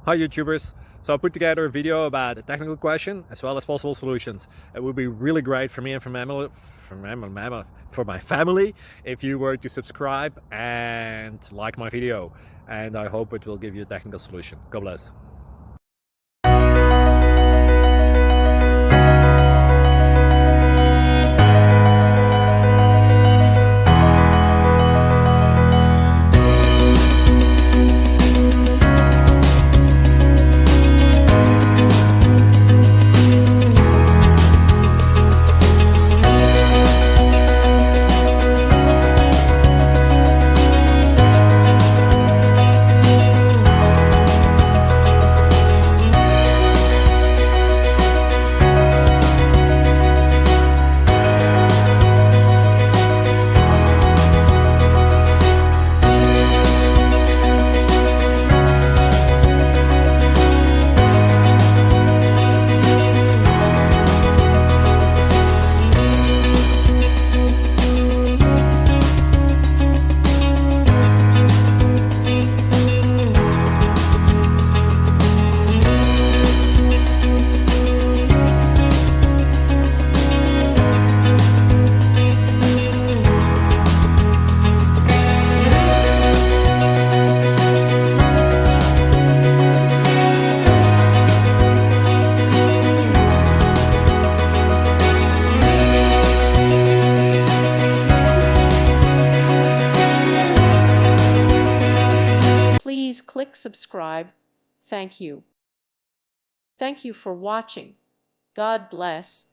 Hi YouTubers! So I put together a video about a technical question as well as possible solutions. It would be really great for me and for my family if you were to subscribe and like my video, and I hope it will give you a technical solution. God bless. Please click subscribe. Thank you. Thank you for watching. God bless.